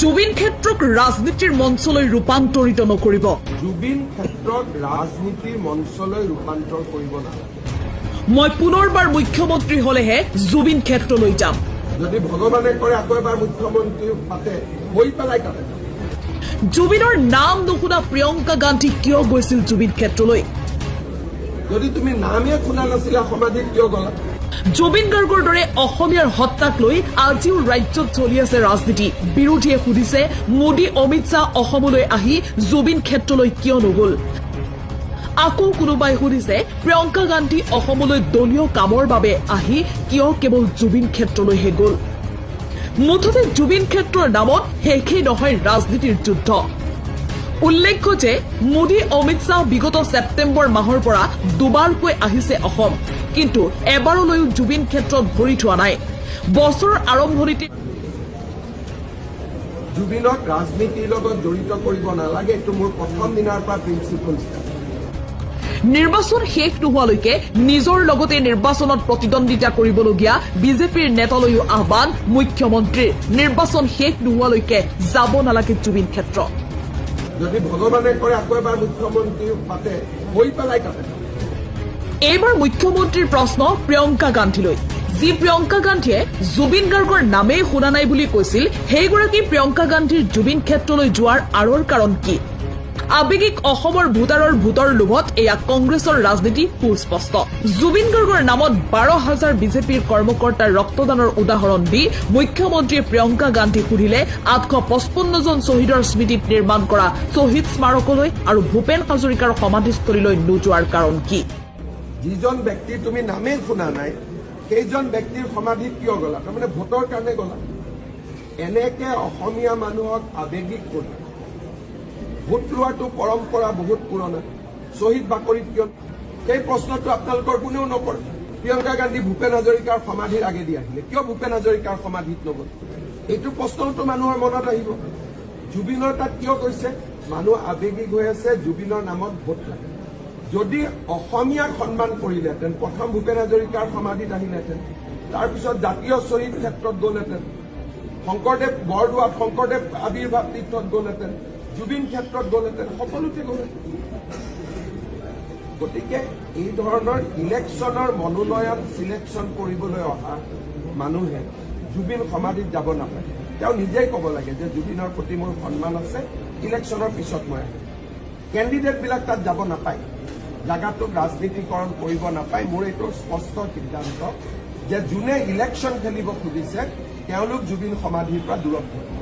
জুবিন ক্ষেত্ৰক ৰাজনীতিৰ মঞ্চলৈ ৰূপান্তৰিত নকৰিব। জুবিন ক্ষেত্ৰত ৰাজনীতিৰ মঞ্চলৈ ৰূপান্তৰ কৰিব নালাগে। মই পুনৰবাৰ মুখ্যমন্ত্ৰী হলেহে জুবিন ক্ষেত্ৰলৈ যাম। যদি ভগৱানে কৰে আকৌ এবাৰ মুখ্যমন্ত্ৰী পাতে হৈ পেলাই কাটে। জুবিনৰ নাম নুশুনা প্ৰিয়ংকা গান্ধী কিয় গৈছিল জুবিন ক্ষেত্ৰলৈ? যদি তুমি নামে শুনা নাছিলা সমাধিত কিয় গলা? জুবিন গাৰ্গৰ দৰে অসমীয়াৰ হত্যাক লৈ আজিও ৰাজ্যত চলি আছে ৰাজনীতি। বিৰোধীয়ে সুধিছে মোদী অমিত শ্বাহ অসমলৈ আহি জুবিন ক্ষেত্ৰলৈ কিয় নগল? আকৌ কোনোবাই সুধিছে প্ৰিয়ংকা গান্ধী অসমলৈ দলীয় কামৰ বাবে আহি কিয় কেৱল জুবিন ক্ষেত্ৰলৈহে গল? মুঠতে জুবিন ক্ষেত্ৰৰ নামত শেষেই নহয় ৰাজনীতিৰ যুদ্ধ। উল্লেখ্য যে মোদী অমিত শ্বাহ বিগত ছেপ্টেম্বৰ মাহৰ পৰা দুবাৰকৈ আহিছে অসম, কিন্তু এবাৰলৈও জুবিন ক্ষেত্ৰত ভৰি থোৱা নাই। বছৰৰ আৰম্ভণিতে জুবিনক ৰাজনীতিৰ লগত জড়িত কৰিব নালাগে, এইটো মোৰ প্ৰথম দিনাৰ পৰা প্ৰিন্সিপল। নিৰ্বাচন শেষ নোহোৱালৈকে নিজৰ লগতে নিৰ্বাচনত প্ৰতিদ্বন্দ্বিতা কৰিবলগীয়া বিজেপিৰ নেতালৈও আহ্বান মুখ্যমন্ত্ৰীৰ। নিৰ্বাচন শেষ নোহোৱালৈকে যাব নালাগে জুবিন ক্ষেত্ৰ। যদি ভগৱানে কৰে আকৌ এবাৰ মুখ্যমন্ত্ৰী পাতে হৈ পেলাই কাটে। এইবাৰ মুখ্যমন্ত্ৰীৰ প্ৰশ্ন প্ৰিয়ংকা গান্ধীলৈ। যি প্ৰিয়ংকা গান্ধীয়ে জুবিন গাৰ্গৰ নামেই শুনা নাই বুলি কৈছিল, সেইগৰাকী প্ৰিয়ংকা গান্ধীৰ জুবিন ক্ষেত্ৰলৈ যোৱাৰ আঁৰৰ কাৰণ কি? আৱেগিক অসমৰ ভোটাৰৰ ভোটৰ লোভত এয়া কংগ্ৰেছৰ ৰাজনীতি সুস্পষ্ট। জুবিন গাৰ্গৰ নামত 12,000 বিজেপিৰ কৰ্মকৰ্তাৰ ৰক্তদানৰ উদাহৰণ দি মুখ্যমন্ত্ৰীয়ে প্ৰিয়ংকা গান্ধীক সুধিলে 855জন শ্বহীদৰ স্মৃতিত নিৰ্মাণ কৰা শ্বহীদ স্মাৰকলৈ আৰু ভূপেন হাজৰিকাৰ সমাধিস্থলীলৈ নোযোৱাৰ কাৰণ কি? যিজন ব্যক্তিৰ তুমি নামেই শুনা নাই সেইজন ব্যক্তিৰ সমাধিত কিয় গলা? তাৰমানে ভোটৰ কাৰণে গলা। এনেকে অসমীয়া মানুহক আৱেগিক কৰি ভোট লোৱাটো পৰম্পৰা বহুত পুৰণা। শ্বহীদ বাকৰিত কিয়? সেই প্ৰশ্নটো আপোনালোকৰ কোনেও নকৰে। প্ৰিয়ংকা গান্ধী ভূপেন হাজৰিকাৰ সমাধিৰ আগেদি আহিলে, কিয় ভূপেন হাজৰিকাৰ সমাধিত নগল? এইটো প্ৰশ্নটো মানুহৰ মনত আহিব। জুবিনৰ তাত কিয় কৈছে? মানুহ আৱেগিক হৈ আছে, জুবিনৰ নামত ভোট লাগে। যদি অসমীয়াক সন্মান কৰিলেহেঁতেন প্ৰথম ভূপেন হাজৰিকাৰ সমাধিত আহিলেহেঁতেন, তাৰপিছত জাতীয় শ্বহীদ ক্ষেত্ৰত গলহেঁতেন, শংকৰদেৱ বৰদোৱাত শংকৰদেৱ আৱিৰ্ভাৱ তীৰ্থত গলহেঁতেন, জুবিন ক্ষেত্ৰত গলহেঁতেন, সকলোতে গলহেঁতেন। গতিকে এই ধৰণৰ ইলেকশ্যনৰ মনোনয়ন চিলেকশ্যন কৰিবলৈ অহা মানুহে জুবিন সমাধিত যাব নাপায়। তেওঁ নিজেই ক'ব লাগে যে জুবিনৰ প্ৰতি মোৰ সন্মান আছে, ইলেকশ্যনৰ পিছত মই আহিম। কেণ্ডিডেটবিলাক তাত যাব নাপায়, জাগাটোক ৰাজনীতিকৰণ কৰিব নাপায়। মোৰ এইটো স্পষ্ট সিদ্ধান্ত যে যোনে ইলেকশ্যন খেলিব খুজিছে তেওঁলোক জুবিন সমাধিৰ পৰা দূৰত থাকিব।